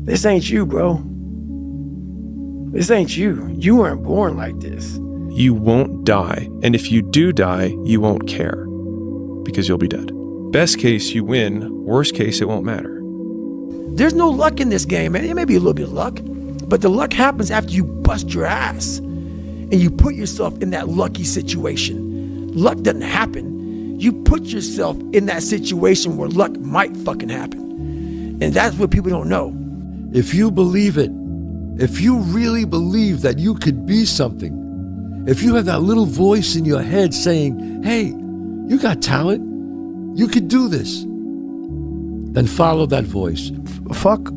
This ain't you, bro. This ain't you. You weren't born like this. You won't die, and if you do die, you won't care, because you'll be dead. Best case, you win. Worst case, it won't matter. There's no luck in this game, man. It may be a little bit of luck, but the luck happens after you bust your ass and you put yourself in that lucky situation. Luck doesn't happen. You put yourself in that situation where luck might fucking happen. And that's what people don't know. If you believe it, if you really believe that you could be something, if you have that little voice in your head saying, hey, you got talent, you could do this, then follow that voice. Fuck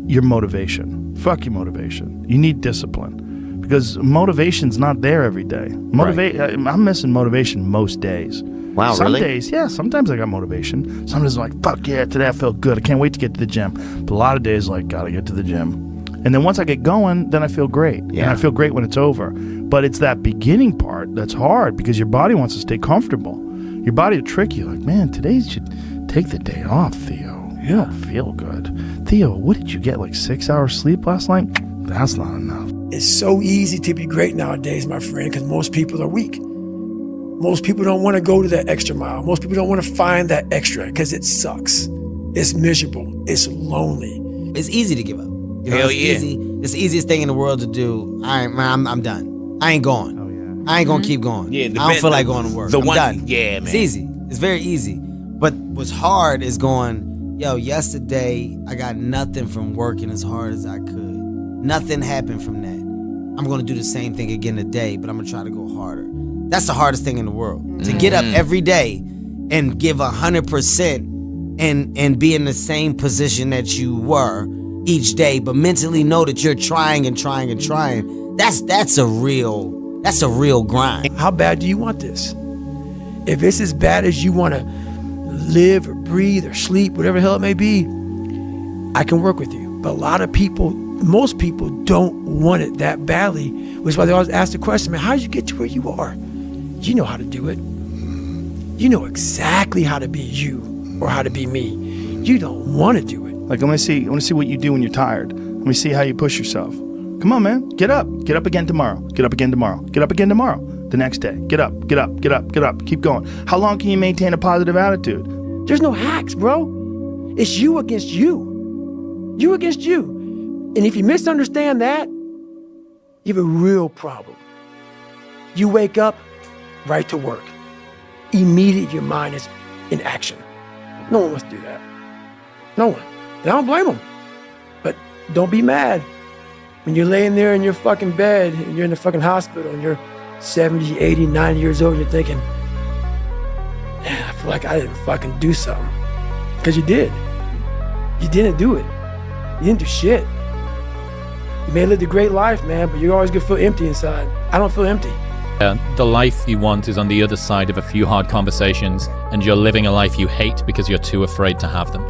your motivation. Fuck your motivation. You need discipline, because motivation's not there every day. I'm missing motivation most days. Wow, Some really? days, yeah, sometimes I got motivation. Sometimes I'm like, fuck yeah, today I felt good. I can't wait to get to the gym. But a lot of days, like, gotta get to the gym. And then once I get going, then I feel great. Yeah. And I feel great when it's over. But it's that beginning part that's hard, because your body wants to stay comfortable. Your body will trick you, like, man, today you should take the day off, Theo. You don't feel good. Theo, what did you get, like 6 hours sleep last night? That's not enough. It's so easy to be great nowadays, my friend, because most people are weak. Most people don't want to go to that extra mile. Most people don't want to find that extra because it sucks. It's miserable. It's lonely. It's easy to give up. You know, Hell it's yeah. easy. It's the easiest thing in the world to do. I'm done. I ain't going. Oh, yeah. I ain't gonna keep going. Yeah, I don't feel like going to work. I'm done. Yeah, man. It's easy. It's very easy. But what's hard is going, yo, yesterday I got nothing from working as hard as I could. Nothing happened from that. I'm gonna do the same thing again today, but I'm gonna try to go harder. That's the hardest thing in the world. To get up every day and give 100% and be in the same position that you were each day, but mentally know that you're trying and trying and trying. That's a real grind. How bad do you want this? If it's as bad as you want to live or breathe or sleep, whatever the hell it may be, I can work with you. But a lot of people, most people don't want it that badly, which is why they always ask the question, man, how did you get to where you are? You know how to do it. You know exactly how to be you or how to be me. You don't want to do it. Like, I want to see what you do when you're tired. Let me see how you push yourself. Come on, man. Get up. Get up again tomorrow. Get up again tomorrow. Get up again tomorrow. The next day. Get up. Get up. Get up. Get up. Keep going. How long can you maintain a positive attitude? There's no hacks, bro. It's you against you. You against you. And if you misunderstand that, you have a real problem. You wake up, right to work. Immediately your mind is in action. No one wants to do that. No one. And I don't blame them. But don't be mad. When you're laying there in your fucking bed and you're in the fucking hospital and you're 70, 80, 90 years old and you're thinking, man, I feel like I didn't fucking do something. Because you did. You didn't do it. You didn't do shit. You may have lived a great life, man, but you're always gonna feel empty inside. I don't feel empty. The life you want is on the other side of a few hard conversations, and you're living a life you hate because you're too afraid to have them.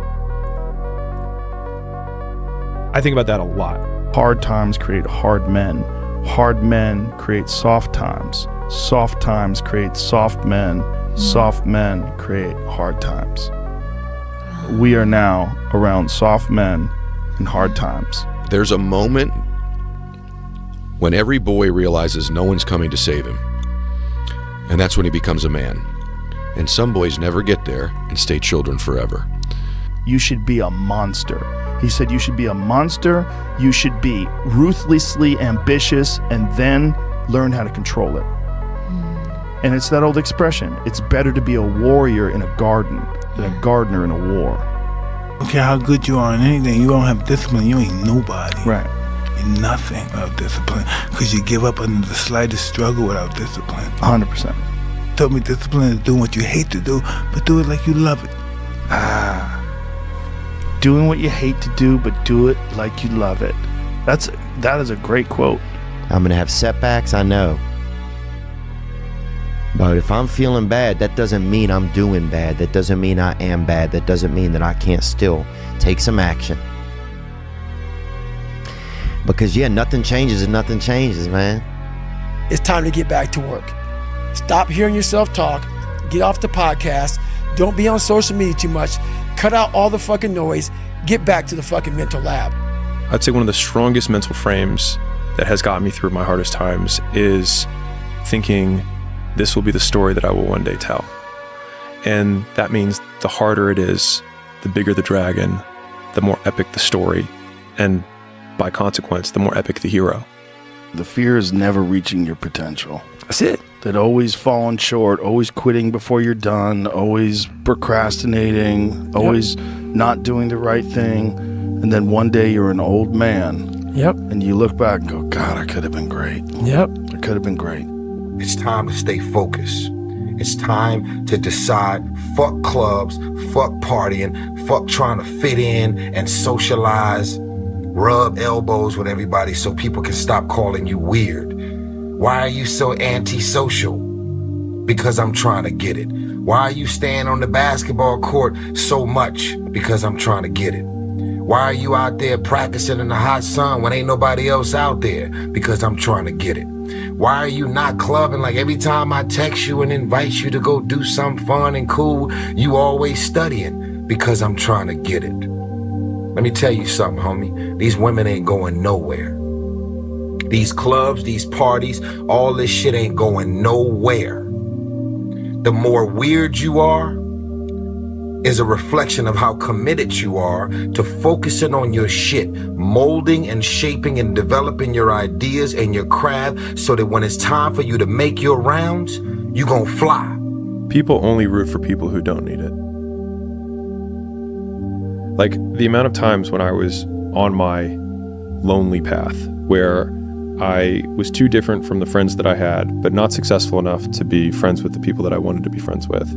I think about that a lot. Hard times create hard men. Hard men create soft times. Soft times create soft men. Soft men create hard times. We are now around soft men in hard times. There's a moment when every boy realizes no one's coming to save him. And that's when he becomes a man. And some boys never get there and stay children forever. You should be a monster. He said you should be a monster, you should be ruthlessly ambitious, and then learn how to control it. And it's that old expression, it's better to be a warrior in a garden than a gardener in a war. I don't care how good you are in anything, you don't have discipline, you ain't nobody. Right. You're nothing without discipline, because you give up under the slightest struggle without discipline. 100%. Told me discipline is doing what you hate to do, but do it like you love it. Doing what you hate to do, but do it like you love it. That is a great quote. I'm going to have setbacks, I know. But if I'm feeling bad, that doesn't mean I'm doing bad. That doesn't mean I am bad. That doesn't mean that I can't still take some action. Because, yeah, nothing changes and nothing changes, man. It's time to get back to work. Stop hearing yourself talk. Get off the podcast. Don't be on social media too much. Cut out all the fucking noise. Get back to the fucking mental lab. I'd say one of the strongest mental frames that has gotten me through my hardest times is thinking this will be the story that I will one day tell. And that means the harder it is, the bigger the dragon, the more epic the story, and by consequence, the more epic the hero. The fear is never reaching your potential. That's it. That always falling short, always quitting before you're done, always procrastinating, always not doing the right thing. And then one day you're an old man. Yep. And you look back and go, God, I could have been great. Yep. I could have been great. It's time to stay focused. It's time to decide, fuck clubs, fuck partying, fuck trying to fit in and socialize, rub elbows with everybody so people can stop calling you weird. Why are you so antisocial? Because I'm trying to get it. Why are you staying on the basketball court so much? Because I'm trying to get it. Why are you out there practicing in the hot sun when ain't nobody else out there? Because I'm trying to get it. Why are you not clubbing like every time I text you and invite you to go do something fun and cool, you always studying? Because I'm trying to get it. Let me tell you something, homie. These women ain't going nowhere. These clubs, these parties, all this shit ain't going nowhere. The more weird you are is a reflection of how committed you are to focusing on your shit, molding and shaping and developing your ideas and your craft so that when it's time for you to make your rounds, you gon' fly. People only root for people who don't need it. Like the amount of times when I was on my lonely path where I was too different from the friends that I had, but not successful enough to be friends with the people that I wanted to be friends with.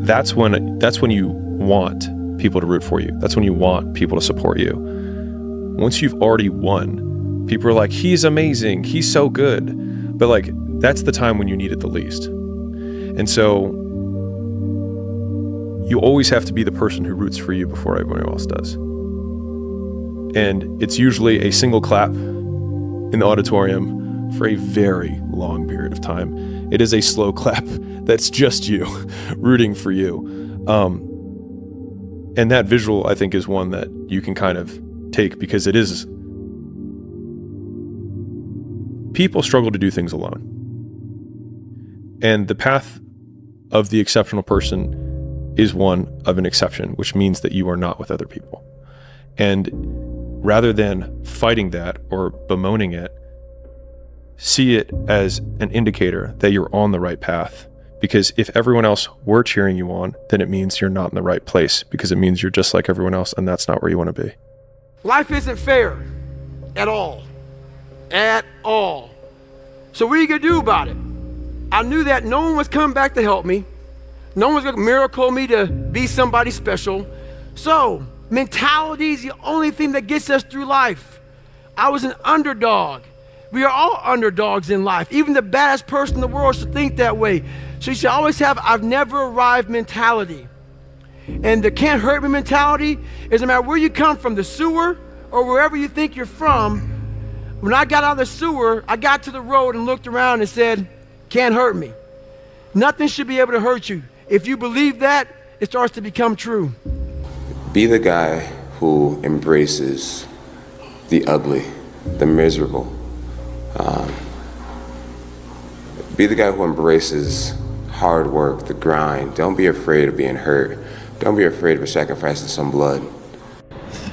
That's when you want people to root for you. That's when you want people to support you. Once you've already won, people are like, he's amazing, he's so good. But like, that's the time when you need it the least. And so you always have to be the person who roots for you before everyone else does. And it's usually a single clap in the auditorium for a very long period of time. It is a slow clap that's just you rooting for you. And that visual, I think, is one that you can kind of take because it is... People struggle to do things alone. And the path of the exceptional person is one of an exception, which means that you are not with other people. And rather than fighting that or bemoaning it, see it as an indicator that you're on the right path. Because if everyone else were cheering you on, then it means you're not in the right place, because it means you're just like everyone else, and that's not where you want to be. Life isn't fair at all. At all. So what are you going to do about it? I knew that no one was coming back to help me. No one was going to miracle me to be somebody special. So mentality is the only thing that gets us through life. I was an underdog. We are all underdogs in life. Even the baddest person in the world should think that way. So you should always have I've never arrived mentality. And the can't hurt me mentality is no matter where you come from, the sewer or wherever you think you're from. When I got out of the sewer, I got to the road and looked around and said, can't hurt me. Nothing should be able to hurt you. If you believe that, it starts to become true. Be the guy who embraces the ugly, the miserable. Be the guy who embraces hard work, the grind. Don't be afraid of being hurt. Don't be afraid of sacrificing some blood.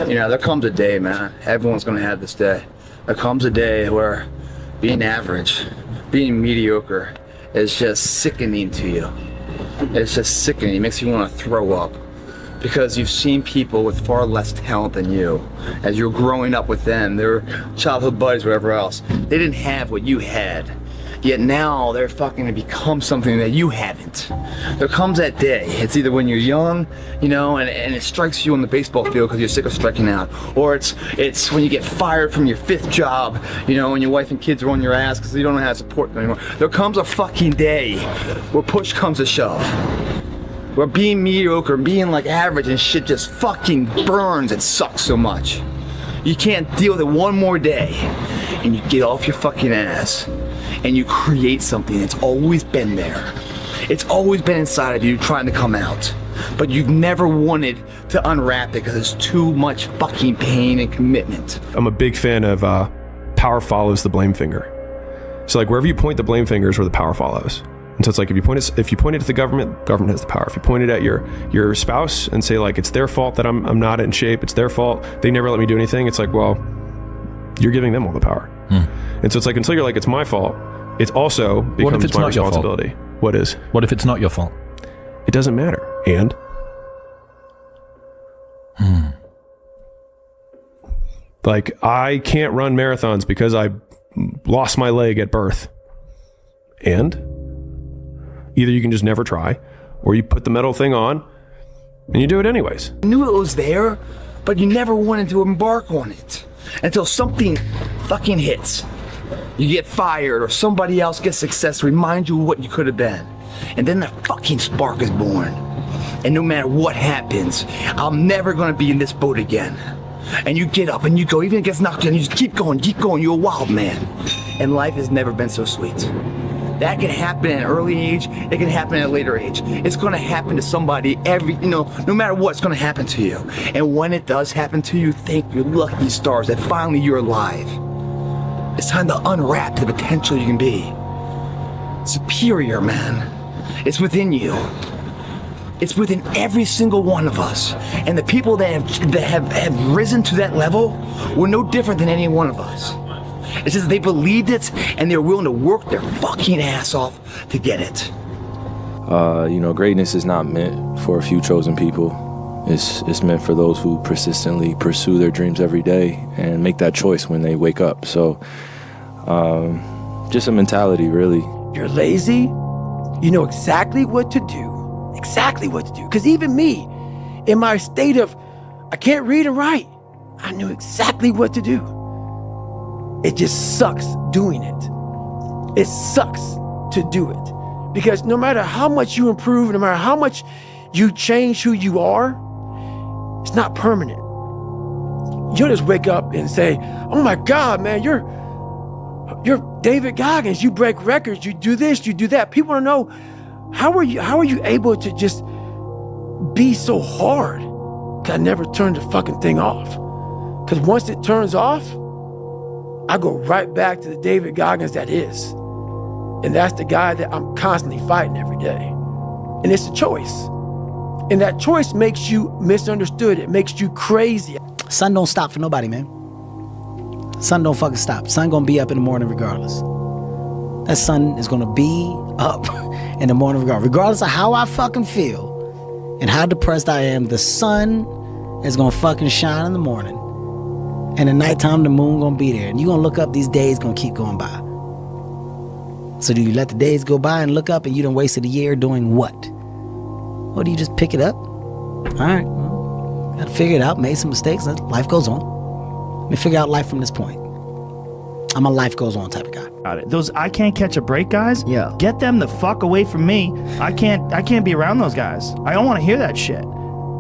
You know, there comes a day, man. Everyone's gonna have this day. There comes a day where being average, being mediocre is just sickening to you. It's just sickening. It makes you want to throw up. Because you've seen people with far less talent than you. As you're growing up with them, their childhood buddies, whatever else, they didn't have what you had. Yet now they're fucking to become something that you haven't. There comes that day. It's either when you're young, you know, and it strikes you on the baseball field because you're sick of striking out. Or it's when you get fired from your 5th job, you know, and your wife and kids are on your ass because you don't know how to support them anymore. There comes a fucking day where push comes to shove. Where being mediocre, being like average and shit just fucking burns and sucks so much. You can't deal with it one more day. And you get off your fucking ass. And you create something that's always been there. It's always been inside of you trying to come out. but you've never wanted to unwrap it because it's too much fucking pain and commitment. I'm a big fan of power follows the blame finger. So like wherever you point the blame finger is where the power follows. And so it's like if you point it at the government has the power. If you point it at your spouse and say like it's their fault that I'm not in shape, it's their fault, they never let me do anything, it's like, well, you're giving them all the power. And so it's like until you're like it's my fault, it also becomes my responsibility. What is? What if it's not your fault? It doesn't matter. And like I can't run marathons because I lost my leg at birth. And either you can just never try, or you put the metal thing on and you do it anyways. You knew it was there, but you never wanted to embark on it until something fucking hits. You get fired or somebody else gets success, remind you of what you could have been. And then the fucking spark is born. And no matter what happens, I'm never gonna be in this boat again. And you get up and you go, even if it gets knocked down, you just keep going, you're a wild man. And life has never been so sweet. That can happen at an early age, it can happen at a later age. It's gonna happen to somebody no matter what, it's gonna happen to you. And when it does happen to you, thank your lucky stars that finally you're alive. It's time to unwrap the potential you can be. Superior, man. It's within you. It's within every single one of us. And the people that have risen to that level were no different than any one of us. It's just that they believed it and they're willing to work their fucking ass off to get it. Greatness is not meant for a few chosen people. It's meant for those who persistently pursue their dreams every day and make that choice when they wake up. So, just a mentality, really. You're lazy, you know exactly what to do. Exactly what to do. Because even me, in my state of, I can't read and write, I knew exactly what to do. It just sucks doing it. It sucks to do it. Because no matter how much you improve, no matter how much you change who you are, it's not permanent. You'll just wake up and say, oh my God, man, you're David Goggins, you break records, you do this, you do that. People want to know, how are you able to just be so hard? 'Cause I never turned the fucking thing off. Because once it turns off, I go right back to the David Goggins that is. And that's the guy that I'm constantly fighting every day. And it's a choice. And that choice makes you misunderstood. It makes you crazy. Sun don't stop for nobody, man. Sun don't fucking stop. Sun gonna be up in the morning regardless. That sun is gonna be up in the morning regardless of how I fucking feel and how depressed I am. The sun is gonna fucking shine in the morning. And at nighttime, the moon gonna be there. And you gonna look up, these days gonna keep going by. So do you let the days go by and look up and you done wasted a year doing what? Or do you just pick it up? All right, well, gotta figure it out, made some mistakes, life goes on. Let me figure out life from this point. I'm a life goes on type of guy. Got it. Those I can't catch a break guys, yeah. Get them the fuck away from me. I can't be around those guys. I don't want to hear that shit.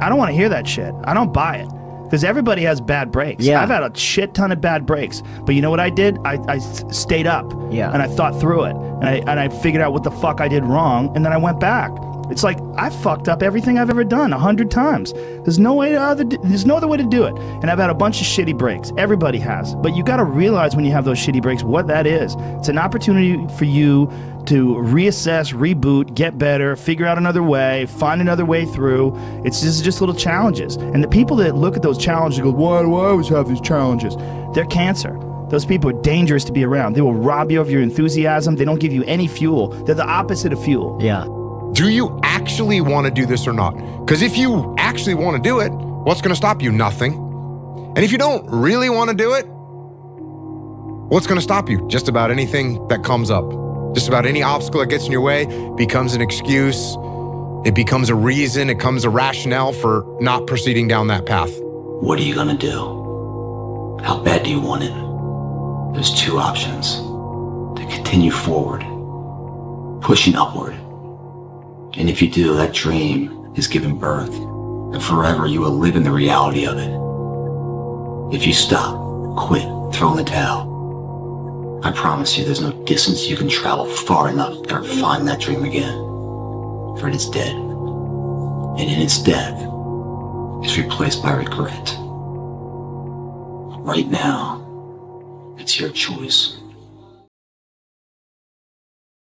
I don't want to hear that shit. I don't buy it. Because everybody has bad breaks. Yeah. I've had a shit ton of bad breaks. But you know what I did? I stayed up. Yeah. And I thought through it. And I figured out what the fuck I did wrong. And then I went back. It's like I fucked up everything I've ever done 100 times. There's no other way to do it. And I've had a bunch of shitty breaks. Everybody has. But you got to realize when you have those shitty breaks what that is. It's an opportunity for you to reassess, reboot, get better, figure out another way, find another way through. It's just little challenges. And the people that look at those challenges go, why do I always have these challenges? They're cancer. Those people are dangerous to be around. They will rob you of your enthusiasm. They don't give you any fuel. They're the opposite of fuel. Yeah. Do you actually want to do this or not? Because if you actually want to do it, what's going to stop you? Nothing. And if you don't really want to do it, what's going to stop you? Just about anything that comes up. Just about any obstacle that gets in your way becomes an excuse. It becomes a reason. It becomes a rationale for not proceeding down that path. What are you going to do? How bad do you want it? There's two options. To continue forward, pushing upward. And if you do, that dream is given birth, and forever you will live in the reality of it. If you stop, quit, throw in the towel, I promise you there's no distance you can travel far enough to ever find that dream again, for it is dead. and in its death is replaced by regret. Right now, it's your choice.